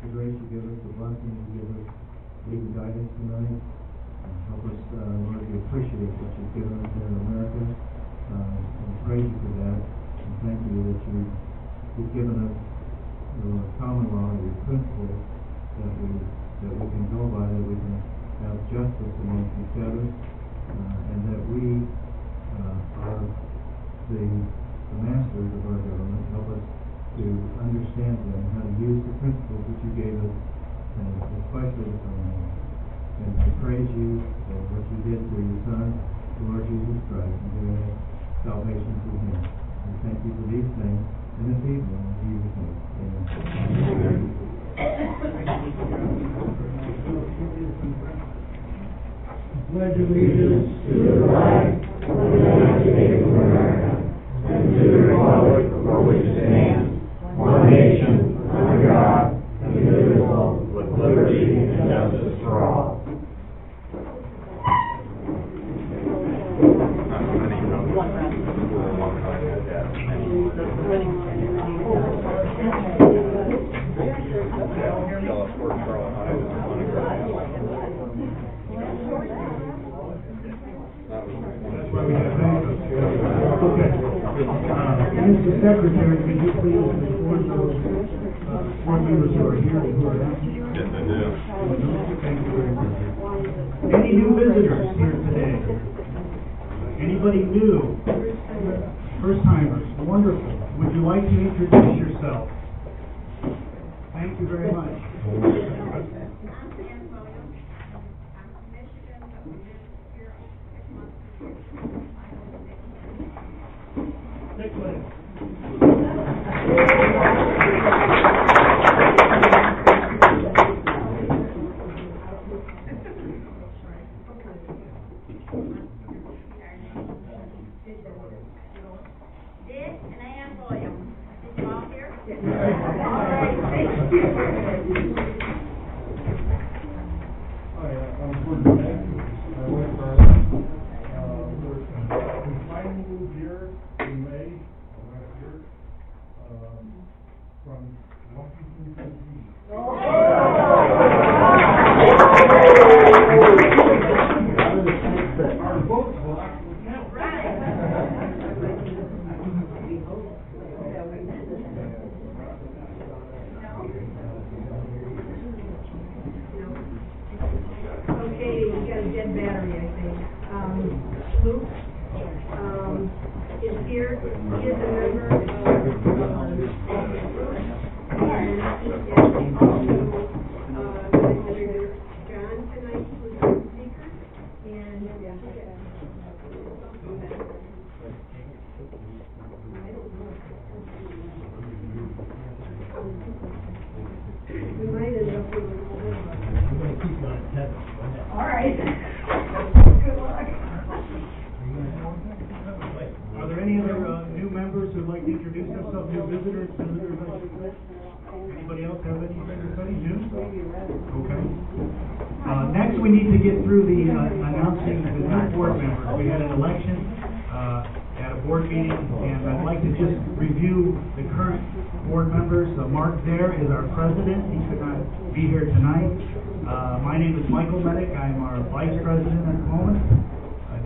the grace you give us, the blessing you give us, lead and guide us tonight. Help us, Lord, to appreciate what you've given us here in America. And praise you for that. And thank you that you've given us your common law, your principles that we can go by, that we can have justice amongst each other, and that we are the masters of our government. Help us to understand them, how to use the principles that you gave us, and especially the common law. And to praise you for what you did through your Son, the Lord Jesus Christ, and giving us salvation through him. We thank you for these things in this evening. In Jesus' name. Amen. Pledge allegiance to the flag of the United States of America and to the republic for which it stands, one nation, under God, indivisible, with liberty and justice for all. Mr. Secretary, could you please report those board members who are here and who are absent? Yes, I do. Thank you very much. Any new visitors here today? Anybody new? First timers? Wonderful. Would you like to introduce yourself? Thank you very much. Are there any other new members who'd like to introduce themselves, new visitors? Anybody else have anybody new? Okay. Next, we need to get through the announcing the new board members. We had an election at a board meeting, and I'd like to just review the current board members. Mark there is our president. He could not be here tonight. My name is Michael Medic. I'm our vice president at the moment.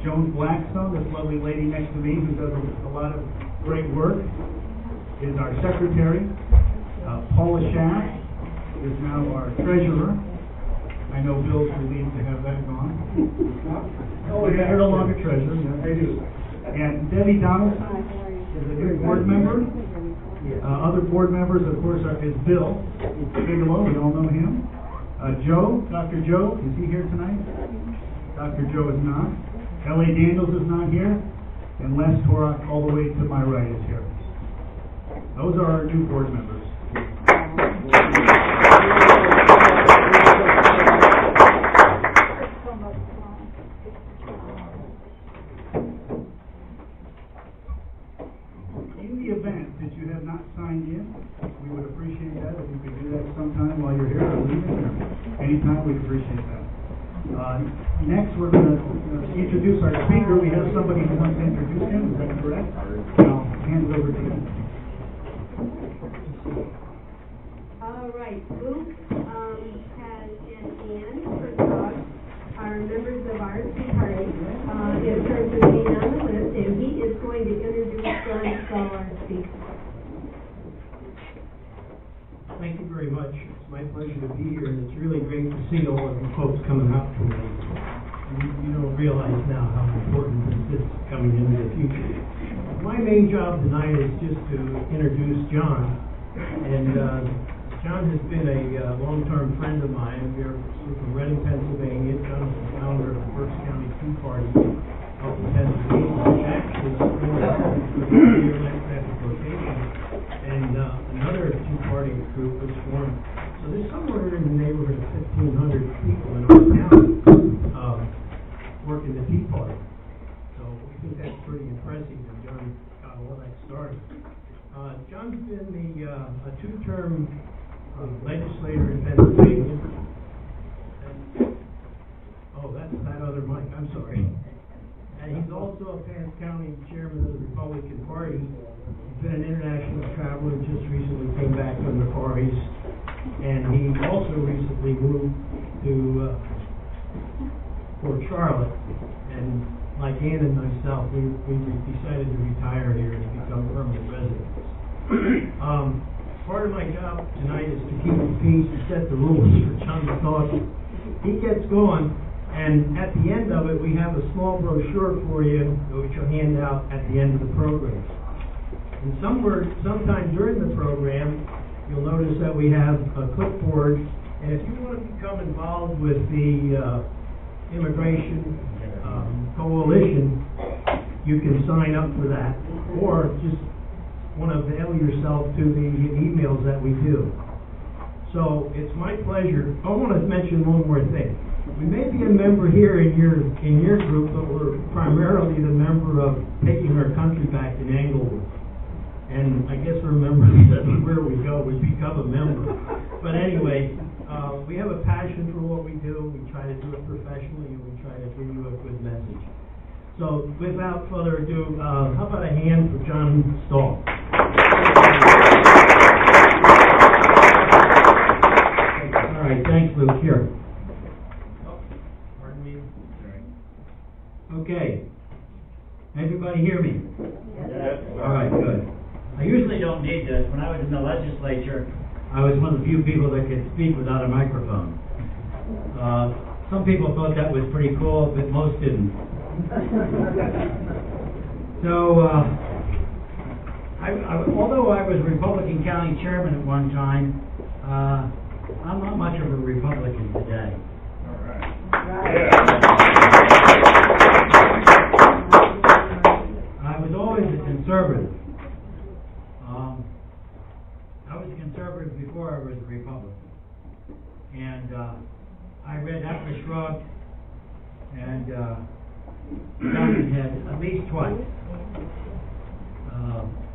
Joan Blackstone, this lovely lady next to me who does a lot of great work, is our secretary. Paula Schaff is now our treasurer. I know Bill's relieved to have that gone. Oh, yeah, you're no longer treasurer. Yes, I do. And Debbie Donaldson is a new board member. Other board members, of course, is Bill Bigelow. We all know him. Joe, Dr. Joe, is he here tonight? Dr. Joe is not. L.A. Daniels is not here. And Les Torak, all the way to my right, is here. Those are our new board members. In the event that you have not signed in, we would appreciate that. If you could do that sometime while you're here or leaving, or anytime, we'd appreciate that. Next, we're going to introduce our speaker. We have somebody who wants to introduce him. Is that correct? I'll hand it over to you. All right, Luke has and Ann, first off, are members of our Tea Party in terms of being on the list, and he is going to introduce John Stahl, our speaker. Thank you very much. It's my pleasure to be here, and it's really great to see all of you folks coming out tonight. You don't realize now how important this is coming into the future. My main job tonight is just to introduce John, and John has been a long-term friend of mine. We're from Reading, Pennsylvania. John is the founder of the Berks County Tea Party up in Pennsylvania, which actually supports the geographic location. And another Tea Party group was formed. So there's somewhere in the neighborhood of 1,500 people in our county working the Tea Party. So we think that's pretty impressive that John got all that started. John's been a two-term legislator in Pennsylvania. That's that other mic, I'm sorry. And he's also a Cass County chairman of the Republican Party. He's been an international traveler, just recently came back from the Far East. And he also recently moved to Fort Charlotte. And like Ann and myself, we decided to retire here and become permanent residents. Part of my job tonight is to keep the peace and set the rules for John's talk. He gets going. And at the end of it, we have a small brochure for you, which you'll hand out at the end of the program. And sometime during the program, you'll notice that we have a clipboard. And if you want to become involved with the Immigration Coalition, you can sign up for that. Or just want to avail yourself to the emails that we do. So it's my pleasure. I want to mention one more thing. We may be a member here in your group, but we're primarily the member of taking our country back in Englewood. And I guess we're members that where we go, we become a member. But anyway, we have a passion for what we do. We try to do it professionally, and we try to bring you a good message. So without further ado, how about a hand for John Stahl? All right, thanks, Luke. Here. Okay. Everybody hear me? Yes. All right, good. I usually don't need this. When I was in the legislature, I was one of the few people that could speak without a microphone. Some people thought that was pretty cool, but most didn't. So, although I was Republican County Chairman at one time, I'm not much of a Republican today. All right. I was always a conservative. I was a conservative before I was a Republican. And I read Atlas Shrugged and Johnson Head at least twice.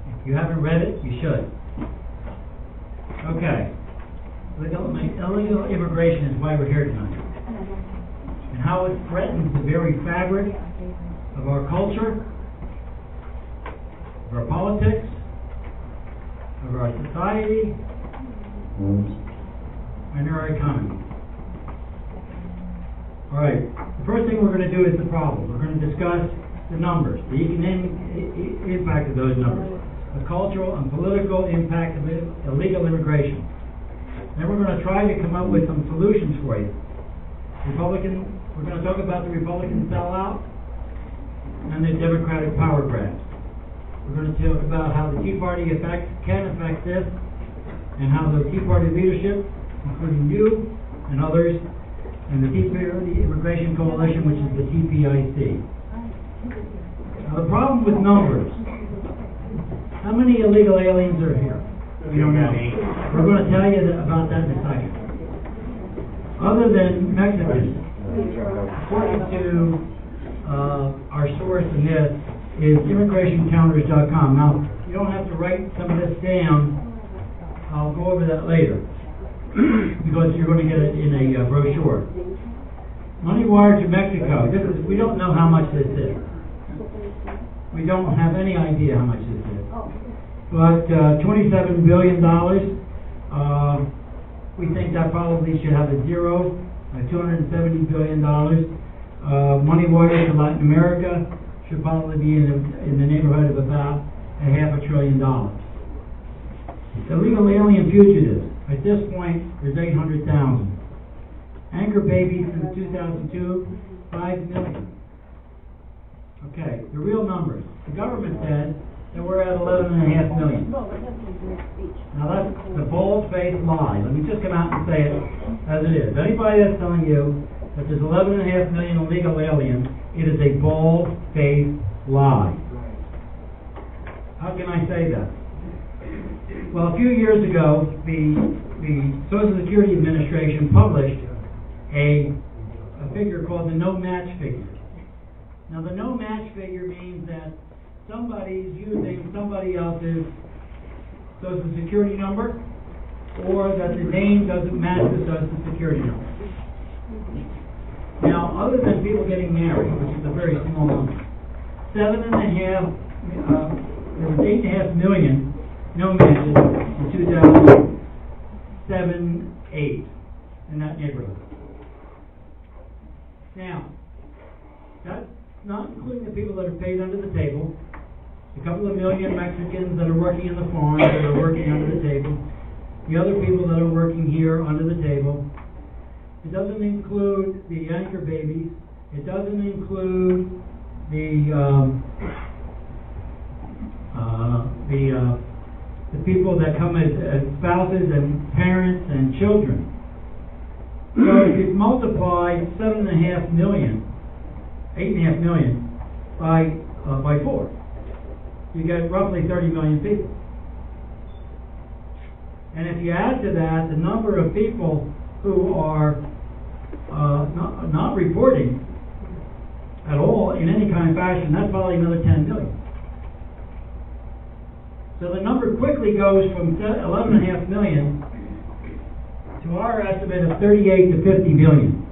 If you haven't read it, you should. Okay. Illegal immigration is why we're here tonight. And how it threatens the very fabric of our culture, of our politics, of our society, and our economy. All right, the first thing we're going to do is the problem. We're going to discuss the numbers, the economic impact of those numbers, the cultural and political impact of illegal immigration. Then we're going to try to come up with some solutions for you. We're going to talk about the Republican sellout and the Democratic power grabs. We're going to talk about how the Tea Party can affect this, and how the Tea Party leadership, including you and others, and the Tea Party Immigration Coalition, which is the TPIC. Now, the problem with numbers, how many illegal aliens are here? We don't know. We're going to tell you about that in a second. Other than Mexicans, according to our source in this, is immigrationcounters.com. Now, you don't have to write some of this down. I'll go over that later because you're going to get it in a brochure. Money wired to Mexico. We don't know how much this is. We don't have any idea how much this is. But $27 billion. we think that probably should have a zero, $270 billion. Money wires to Latin America should probably be in the neighborhood of about $500 billion. Illegal alien fugitives, at this point, there's 800,000. Anchor babies since 2002, 5 million. Okay, the real numbers. The government said that we're at 11.5 million. Now that's the bald-faced lie. Let me just come out and say it as it is. Anybody that's telling you that there's 11.5 million illegal aliens, it is a bald-faced lie. How can I say that? Well, a few years ago, the Social Security Administration published a figure called the no-match figure. Now, the no-match figure means that somebody's using somebody else's Social Security number, or that the name doesn't match the Social Security number. Now, other than people getting married, which is a very small number, there was 8.5 million no matches in 2007-8 in that neighborhood. Now, that's not including the people that are paid under the table, a couple of million Mexicans that are working in the farm that are working under the table, the other people that are working here under the table. It doesn't include the anchor babies. It doesn't include the people that come as spouses and parents and children. So if you multiply 8.5 million by 4, you get roughly 30 million people. And if you add to that the number of people who are not reporting at all in any kind of fashion, that's probably another 10 million. So the number quickly goes from 11.5 million to our estimate of 38 to 50 million.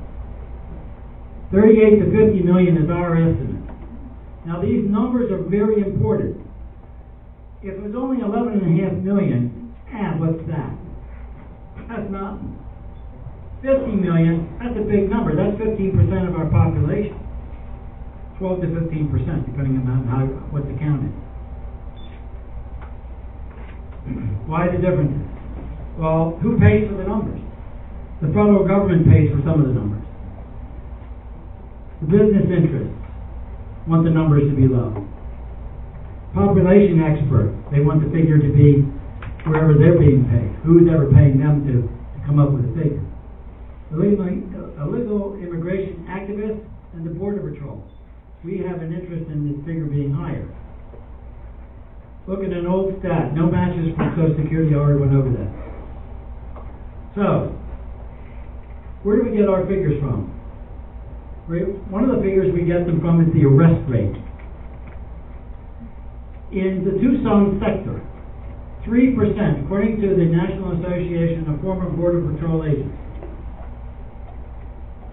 38 to 50 million is our estimate. Now these numbers are very important. If it was only 11.5 million, what's that? That's nothing. 50 million, that's a big number. That's 15% of our population. 12 to 15%, depending on what the count is. Why the differences? Well, who pays for the numbers? The federal government pays for some of the numbers. The business interests want the numbers to be low. Population experts, they want the figure to be wherever they're being paid. Who's ever paying them to come up with a figure? Illegal immigration activists and the Border Patrol. We have an interest in this figure being higher. Look at an old stat. No matches for Social Security. I already went over that. So, where do we get our figures from? One of the figures we get them from is the arrest rate. In the Tucson sector, 3%, according to the National Association of Former Border Patrol Agents,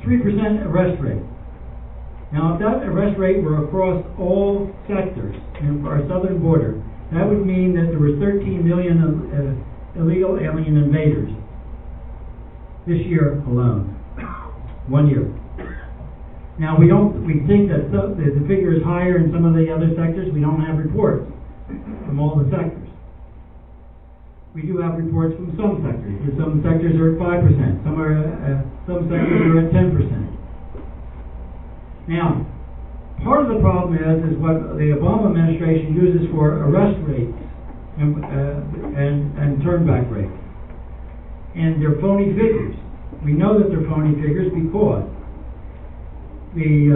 3% arrest rate. Now, if that arrest rate were across all sectors in our southern border, that would mean that there were 13 million illegal alien invaders this year alone. 1 year. Now we think that the figure is higher in some of the other sectors. We don't have reports from all the sectors. We do have reports from some sectors. Some sectors are at 5%. Some sectors are at 10%. Now, part of the problem is what the Obama administration uses for arrest rates and turnback rates. And they're phony figures. We know that they're phony figures because the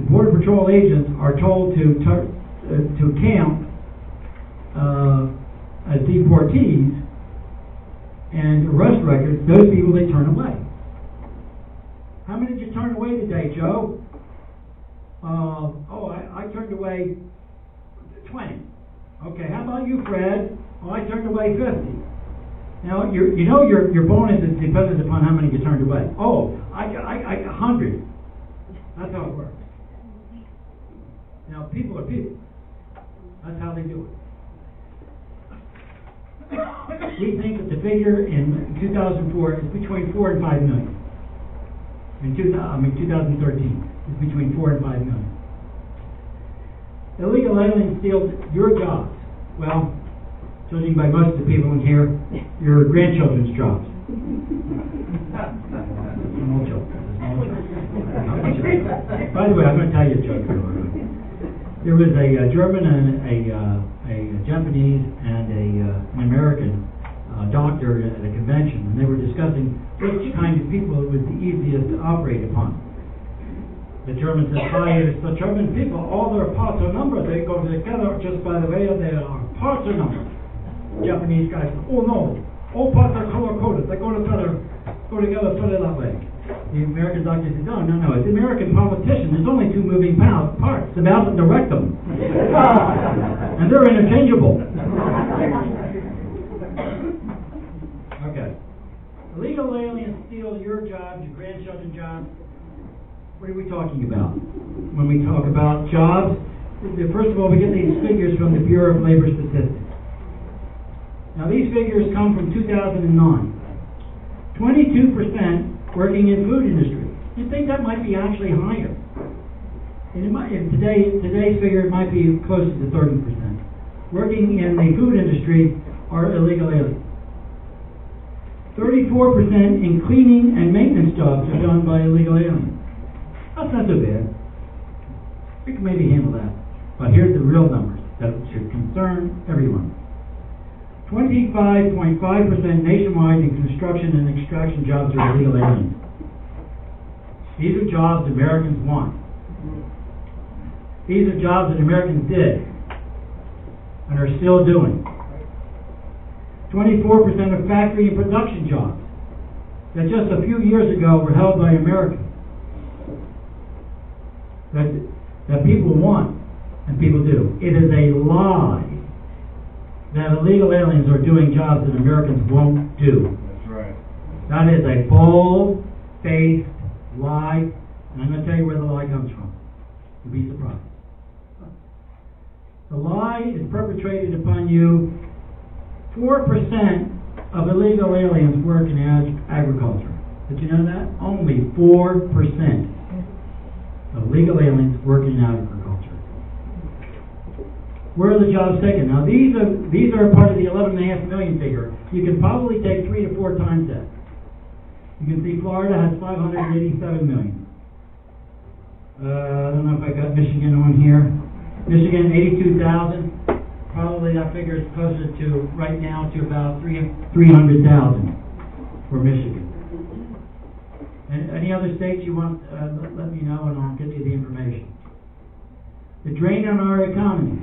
Border Patrol agents are told to count as deportees and arrest records those people they turn away. How many did you turn away today, Joe? I turned away 20. Okay, how about you, Fred? I turned away 50. Now, your bonus is dependent upon how many you turned away. I 100. That's how it works. Now, people are people. That's how they do it. We think that the figure in 2004 is between 4 and 5 million. In 2013 is between 4 and 5 million. Illegal aliens steal your jobs. Well, judging by most of the people in here, your grandchildren's jobs. Small joke. By the way, I'm going to tell you a joke. There was a German and a Japanese and an American doctor at a convention, and they were discussing which kind of people was the easiest to operate upon. The German said, the German people, all their parts are numbered. They go together just by the way of their parts are numbered. Japanese guy said, oh no, all parts are color-coded. They go together, put it that way. The American doctor said, no, it's the American politician. There's only two moving parts, the mouth and the rectum. And they're interchangeable. Okay. Illegal aliens steal your jobs, your grandchildren's jobs. What are we talking about? When we talk about jobs, first of all, we get these figures from the Bureau of Labor Statistics. Now, these figures come from 2009. 22% working in food industry. You'd think that might be actually higher. And in today's figure, it might be closer to 30%. Working in the food industry are illegal aliens. 34% in cleaning and maintenance jobs are done by illegal aliens. That's not so bad. We can maybe handle that. But here's the real numbers that should concern everyone. 25.5% nationwide in construction and extraction jobs are illegal aliens. These are jobs Americans want. These are jobs that Americans did and are still doing. 24% of factory and production jobs that just a few years ago were held by Americans. That people want and people do. It is a lie that illegal aliens are doing jobs that Americans won't do. That's right. That is a bold-faced lie, and I'm going to tell you where the lie comes from. You'll be surprised. The lie is perpetrated upon you. 4% of illegal aliens work in agriculture. Did you know that? Only 4% of legal aliens working in agriculture. Where are the jobs taken? Now these are part of the 11.5 million figure. You can probably take 3 to 4 times that. You can see Florida has 587 million. I don't know if I got Michigan on here. Michigan 82,000. Probably that figure is closer to right now to about 300,000 for Michigan. And any other states you want, let me know and I'll give you the information. The drain on our economy.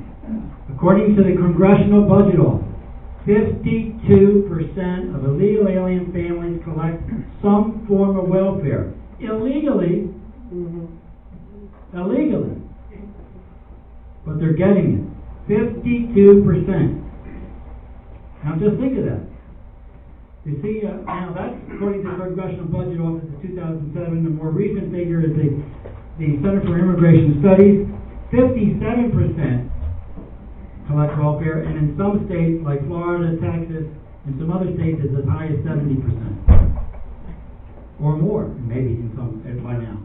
According to the Congressional Budget Office, 52% of illegal alien families collect some form of welfare. Illegally. But they're getting it. 52%. Now just think of that. You see, now that's according to the Congressional Budget Office of 2007. The more recent figure is the Center for Immigration Studies. 57% collect welfare, and in some states like Florida, Texas, and some other states it's as high as 70% or more, maybe in some by now.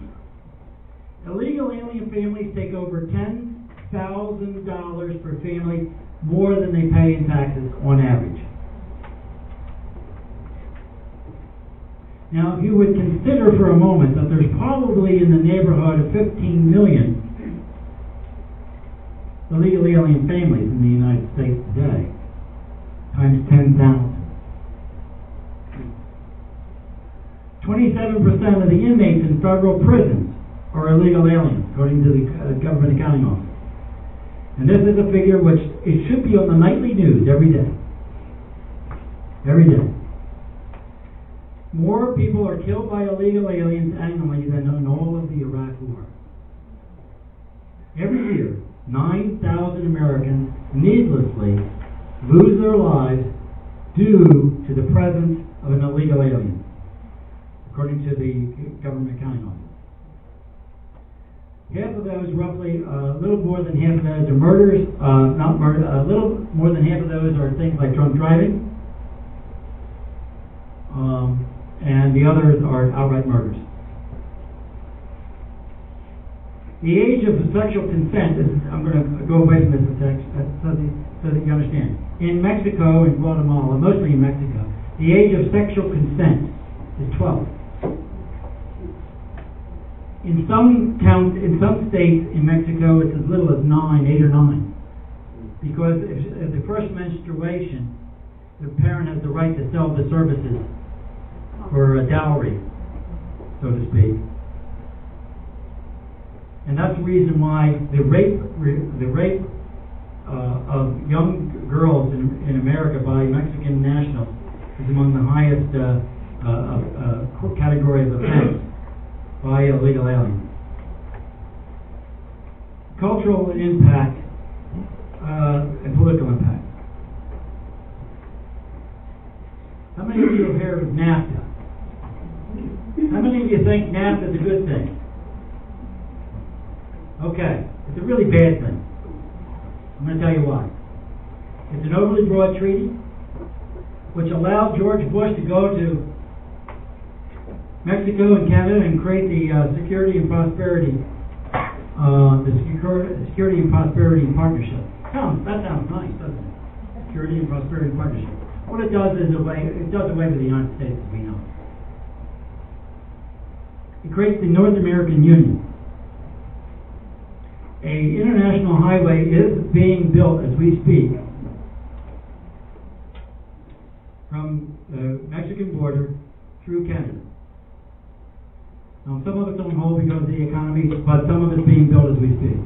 Illegal alien families take over $10,000 per family more than they pay in taxes on average. Now, if you would consider for a moment that there's probably in the neighborhood of 15 million illegal alien families in the United States today, times 10,000. 27% of the inmates in federal prisons are illegal aliens, according to the Government Accounting Office. And this is a figure which it should be on the nightly news every day. Every day. More people are killed by illegal aliens annually than in all of the Iraq War. Every year, 9,000 Americans needlessly lose their lives due to the presence of an illegal alien, according to the Government Accounting Office. Half of those, roughly, a little more than half of those are murders, a little more than half of those are things like drunk driving, and the others are outright murders. The age of sexual consent is, I'm going to go away from this so that you understand. In Mexico and Guatemala, mostly in Mexico, the age of sexual consent is 12. In some states in Mexico, it's as little as 9, 8 or 9. Because at the first menstruation, the parent has the right to sell the services for a dowry, so to speak. And that's the reason why the rape of young girls in America by Mexican nationals is among the highest category of offense by illegal aliens. Cultural impact and political impact. How many of you have heard of NAFTA? How many of you think NAFTA is a good thing? Okay, it's a really bad thing. I'm going to tell you why. It's an overly broad treaty which allowed George Bush to go to Mexico and Canada and create the Security and Prosperity Partnership. That sounds nice, doesn't it? Security and Prosperity Partnership. What it does is it does away with the United States as we know. It creates the North American Union. An international highway is being built as we speak from the Mexican border through Canada. Now, some of it's on hold because of the economy, but some of it's being built as we speak.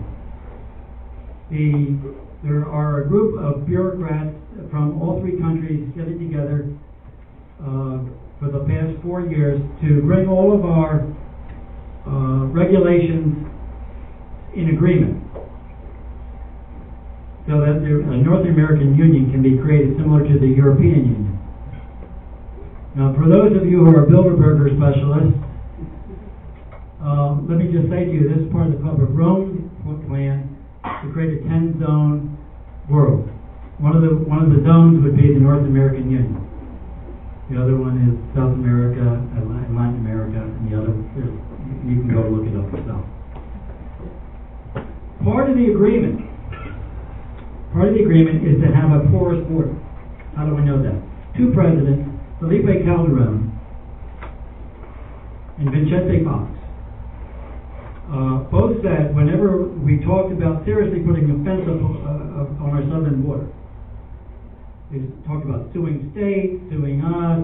There are a group of bureaucrats from all three countries getting together for the past 4 years to bring all of our regulations in agreement so that a North American Union can be created similar to the European Union. Now, for those of you who are Bilderberger specialists, let me just say to you, this is part of the Club of Rome plan to create a 10-zone world. One of the zones would be the North American Union. The other one is South America and Latin America, and the other, you can go look it up yourself. Part of the agreement is to have a porous border. How do we know that? Two presidents, Felipe Calderon and Vicente Fox, both said whenever we talked about seriously putting a fence up on our southern border, they talked about suing states, suing us,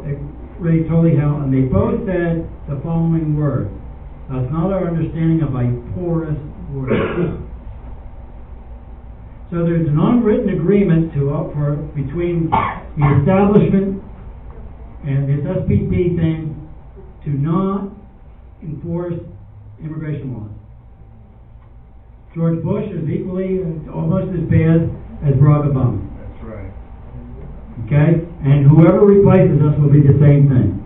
it really totally hell, and they both said the following words: "That's not our understanding of a porous border." So there's an unwritten agreement between the establishment and this SPP thing to not enforce immigration laws. George Bush is equally almost as bad as Barack Obama. That's right. Okay? And whoever replaces us will be the same thing.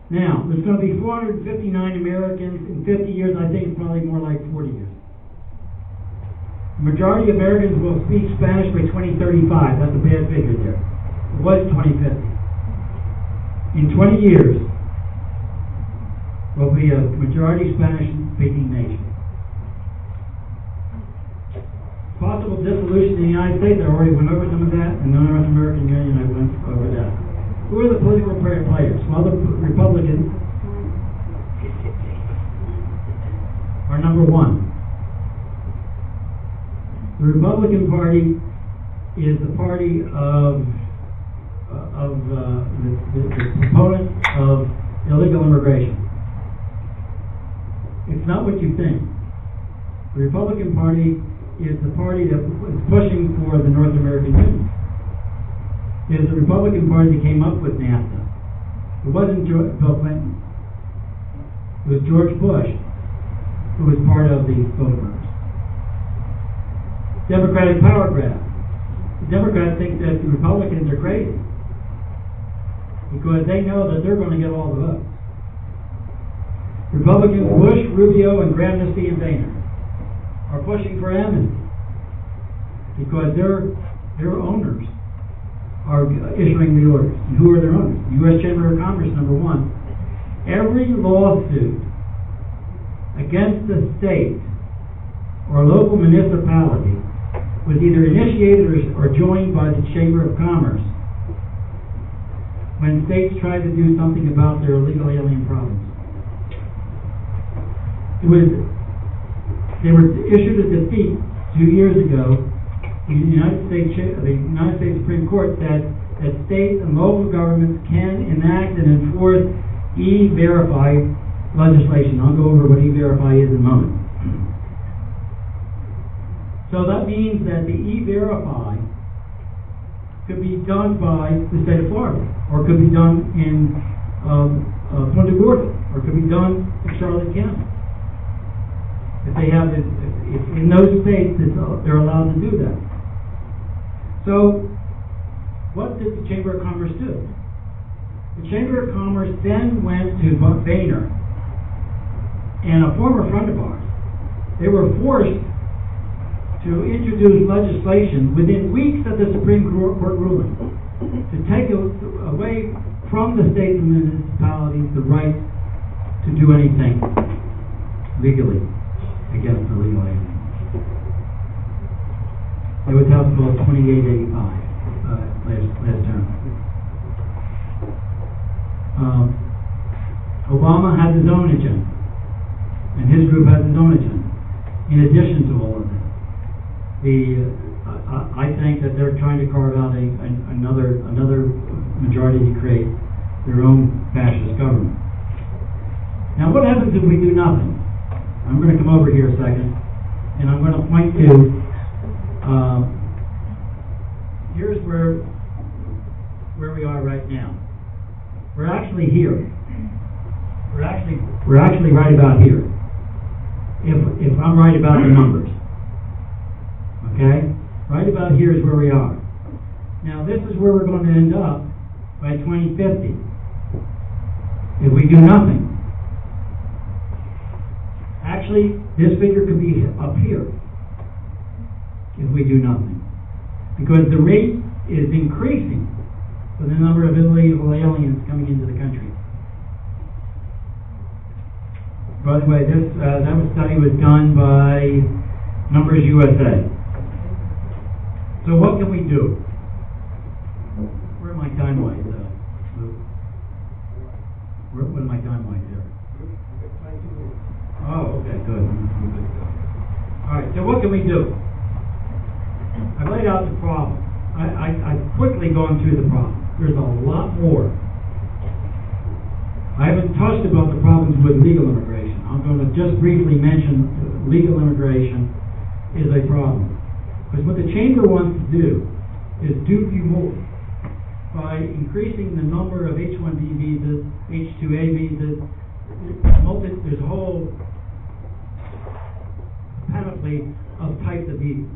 Now, there's going to be 459 Americans in 50 years. I think it's probably more like 40 years. The majority of Americans will speak Spanish by 2035. That's a bad figure there. It was 2050. In 20 years, we'll be a majority Spanish-speaking nation. Possible dissolution in the United States, I already went over some of that. In the North American Union, I went over that. Who are the political players? Well, the Republicans are number one. The Republican Party is the party of the proponents of illegal immigration. It's not what you think. The Republican Party is the party that is pushing for the North American Union. It is the Republican Party that came up with NAFTA. It wasn't Bill Clinton. It was George Bush, who was part of the Bilderbergers. Democratic power grab. The Democrats think that the Republicans are crazy because they know that they're going to get all the votes. Republicans Bush, Rubio, and Gramsci and Boehner are pushing for amnesty because they're owners are issuing the orders. And who are their owners? U.S. Chamber of Commerce, number one. Every lawsuit against the state or local municipality was either initiated or joined by the Chamber of Commerce when states tried to do something about their illegal alien problems. They were issued a defeat 2 years ago. The United States Supreme Court said that state and local governments can enact and enforce E-Verify legislation. I'll go over what E-Verify is in a moment. So that means that the E-Verify could be done by the state of Florida, or could be done in Punta Gorda, or could be done in Charlotte County. If they have it, if in those states, they're allowed to do that. So, what did the Chamber of Commerce do? The Chamber of Commerce then went to Boehner and a former friend of ours. They were forced to introduce legislation within weeks of the Supreme Court ruling to take away from the states and municipalities the right to do anything legally against illegal aliens. It was House Bill 2885 last term. Obama has his own agenda, and his group has his own agenda. In addition to all of that, I think that they're trying to carve out another majority to create their own fascist government. Now, what happens if we do nothing? I'm going to come over here a second, and I'm going to point to here's where we are right now. We're actually here. We're actually right about here. If I'm right about the numbers. Okay? Right about here is where we are. Now this is where we're going to end up by 2050. If we do nothing. Actually, this figure could be up here if we do nothing. Because the rate is increasing for the number of illegal aliens coming into the country. By the way, that study was done by Numbers USA. So what can we do? Where are my time lights? What are my time lights here? Oh, okay, good. All right, so what can we do? I've laid out the problem. I've quickly gone through the problem. There's a lot more. I haven't touched about the problems with legal immigration. I'm going to just briefly mention legal immigration is a problem. Because what the Chamber wants to do is do more by increasing the number of H-1B visas, H-2A visas. There's a whole panoply of types of visas.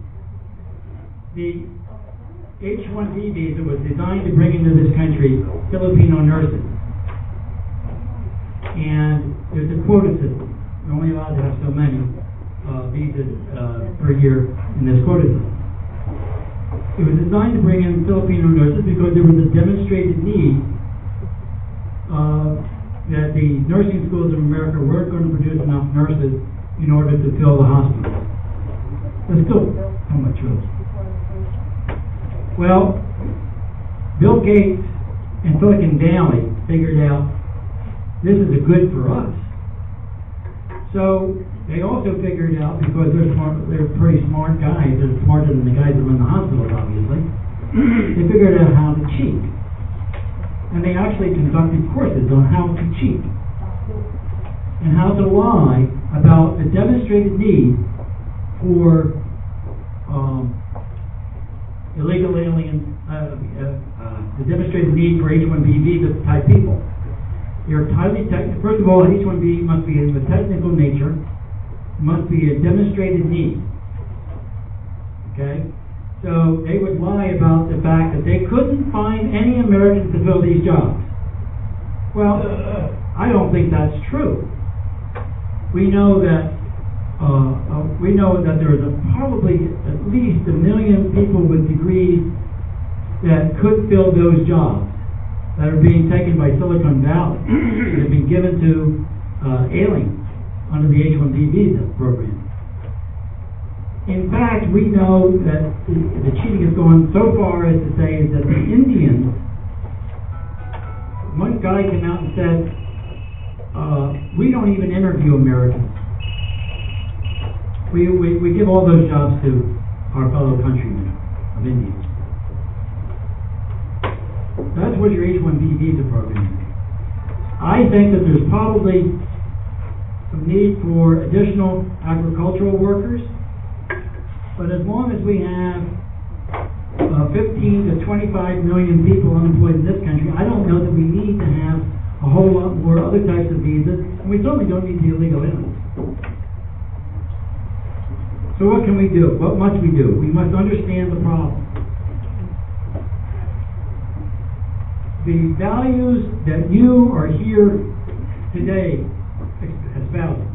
The H-1B visa was designed to bring into this country Filipino nurses. And there's a quota system. You're only allowed to have so many visas per year in this quota system. It was designed to bring in Filipino nurses because there was a demonstrated need that the nursing schools in America weren't going to produce enough nurses in order to fill the hospitals. There's still so much room. Well, Bill Gates and Silicon Valley figured out this is a good for us. So they also figured out, because they're pretty smart guys, they're smarter than the guys that run the hospitals, obviously, they figured out how to cheat. And they actually conducted courses on how to cheat and how to lie about the demonstrated need for illegal aliens, the demonstrated need for H-1B visa type people. They're highly technical. First of all, H-1B must be of a technical nature, must be a demonstrated need. Okay? So they would lie about the fact that they couldn't find any Americans to fill these jobs. Well, I don't think that's true. We know that there is probably at least 1 million people with degrees that could fill those jobs that are being taken by Silicon Valley, that have been given to aliens under the H-1B visa program. In fact, we know that the cheating has gone so far as to say that the Indians, one guy came out and said, we don't even interview Americans. We give all those jobs to our fellow countrymen of India. That's what your H-1B visa program is. I think that there's probably some need for additional agricultural workers, but as long as we have 15 to 25 million people unemployed in this country, I don't know that we need to have a whole lot more other types of visas, and we certainly don't need the illegal immigrants. So what can we do? What must we do? We must understand the problem. The values that you are here today espousing,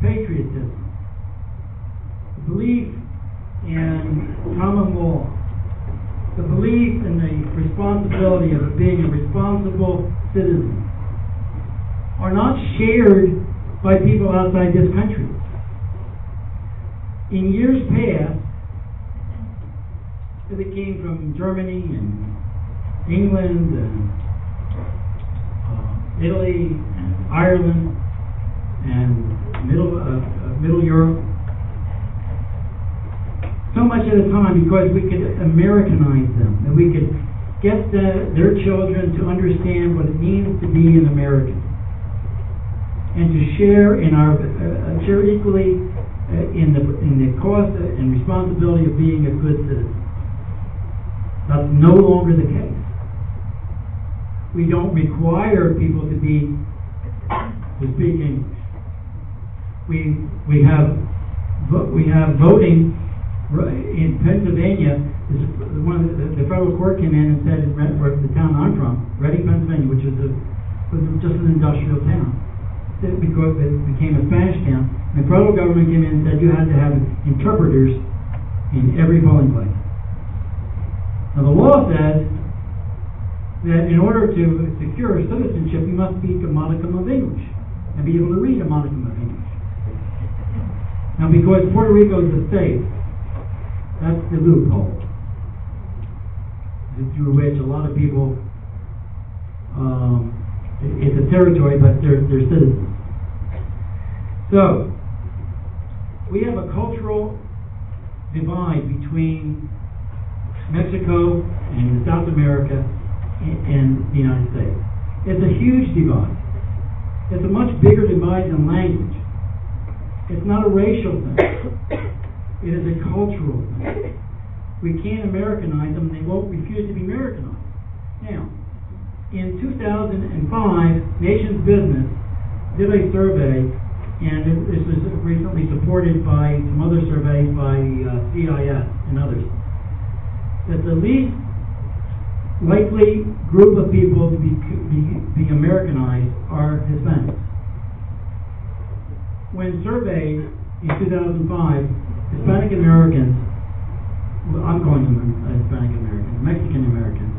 patriotism, the belief in common law, the belief in the responsibility of being a responsible citizen, are not shared by people outside this country. In years past, they came from Germany and England and Italy and Ireland and Middle Europe. So much at a time because we could Americanize them, and we could get their children to understand what it means to be an American, and to share in our share equally in the cost and responsibility of being a good citizen. That's no longer the case. We don't require people to speak English. We have voting in Pennsylvania. The federal court came in and said in the town I'm from, Reading, Pennsylvania, which was just an industrial town, because it became a Spanish town. The federal government came in and said you had to have interpreters in every polling place. Now the law says that in order to secure citizenship, you must speak a modicum of English and be able to read a modicum of English. Now, because Puerto Rico is a state, that's the loophole through which a lot of people, it's a territory, but they're citizens. So, we have a cultural divide between Mexico and South America and the United States. It's a huge divide. It's a much bigger divide than language. It's not a racial thing. It is a cultural thing. We can't Americanize them, and they won't refuse to be Americanized. Now, in 2005, Nation's Business did a survey, and this was recently supported by some other surveys by CIS and others, that the least likely group of people to be Americanized are Hispanics. When surveyed in 2005, Hispanic Americans, well, I'm calling them Hispanic Americans, Mexican Americans,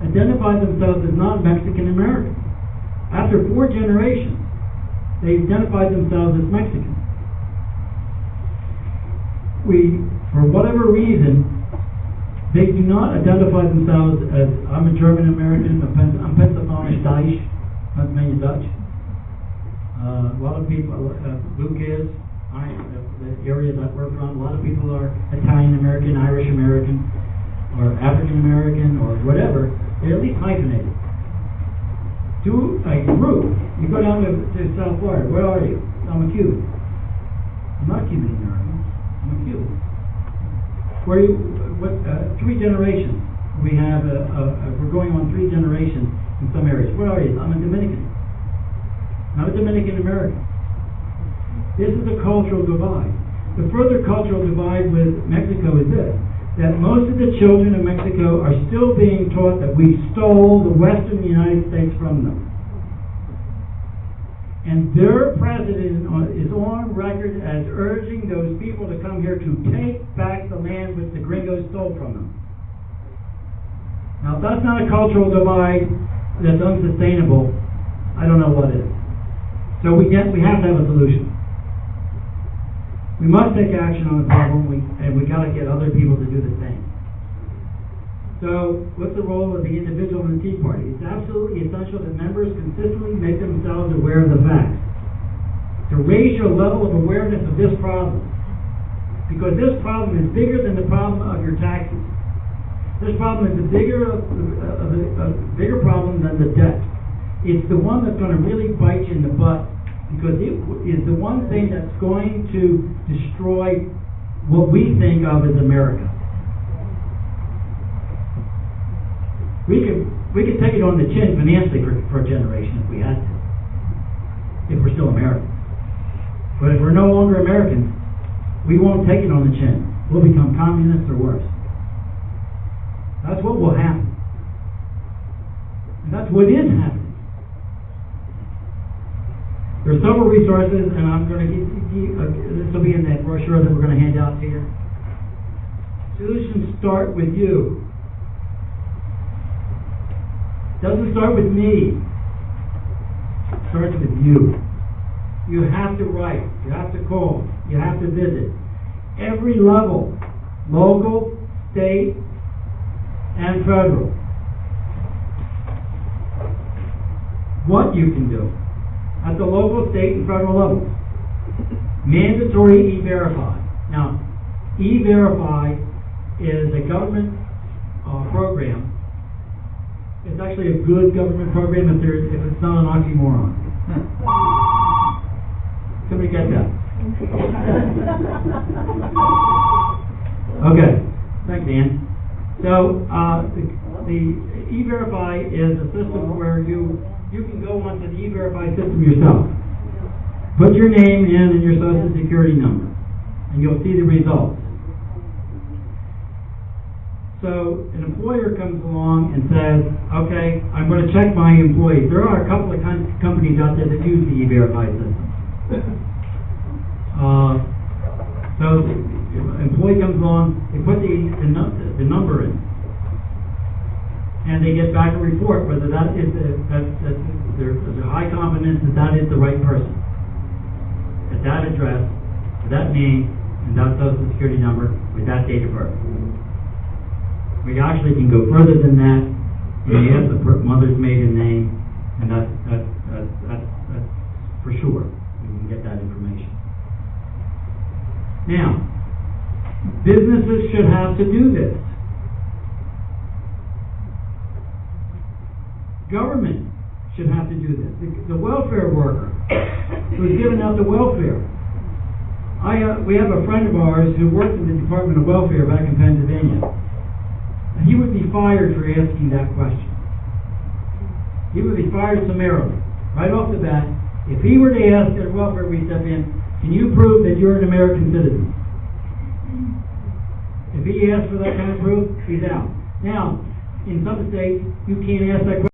identified themselves as not Mexican Americans. After 4 generations, they identified themselves as Mexican. For whatever reason, they do not identify themselves as, I'm a German American, I'm Pennsylvania Dutch. A lot of people, Lucas, the area that we're from, a lot of people are Italian American, Irish American, or African American, or whatever. They're at least hyphenated. To a group, you go down to South Florida, where are you? I'm a Cuban. I'm not Cuban American, I'm a Cuban. Where you, 3 generations. We have, we're going on 3 generations in some areas. Where are you? I'm a Dominican. I'm a Dominican American. This is a cultural divide. The further cultural divide with Mexico is this, that most of the children in Mexico are still being taught that we stole the Western United States from them. And their president is on record as urging those people to come here to take back the land which the gringos stole from them. Now, if that's not a cultural divide that's unsustainable, I don't know what is. So we have to have a solution. We must take action on the problem, and we gotta get other people to do the same. So, what's the role of the individual in the Tea Party? It's absolutely essential that members consistently make themselves aware of the facts. To raise your level of awareness of this problem. Because this problem is bigger than the problem of your taxes. This problem is a bigger problem than the debt. It's the one that's gonna really bite you in the butt, because it is the one thing that's going to destroy what we think of as America. We could take it on the chin financially for a generation if we had to, if we're still Americans. But if we're no longer Americans, we won't take it on the chin. We'll become communists or worse. That's what will happen. And that's what is happening. There are several resources, and I'm going to this will be in that brochure that we're going to hand out to you. Solutions start with you. Doesn't start with me. It starts with you. You have to write. You have to call. You have to visit. Every level, local, state, and federal. What you can do at the local, state, and federal levels. Mandatory E-Verify. Now, E-Verify is a government program. It's actually a good government program if it's not an oxymoron. Somebody get that? Okay, thanks, Dan. So, the E-Verify is a system where you can go onto the E-Verify system yourself. Put your name in and your social security number, and you'll see the results. So an employer comes along and says, okay, I'm going to check my employees. There are a couple of companies out there that use the E-Verify system. So the employee comes along, they put the number in, and they get back a report whether that is there's a high confidence that is the right person. At that address, with that name, and that social security number, with that date of birth. We actually can go further than that, and you have the mother's maiden name, and that's for sure. We can get that information. Now, businesses should have to do this. Government should have to do this. The welfare worker who's giving out the welfare. We have a friend of ours who worked in the Department of Welfare back in Pennsylvania. He would be fired for asking that question. He would be fired summarily, right off the bat. If he were to ask at a welfare recipient, can you prove that you're an American citizen? If he asks for that kind of proof, he's out. Now, in some states, you can't ask that question.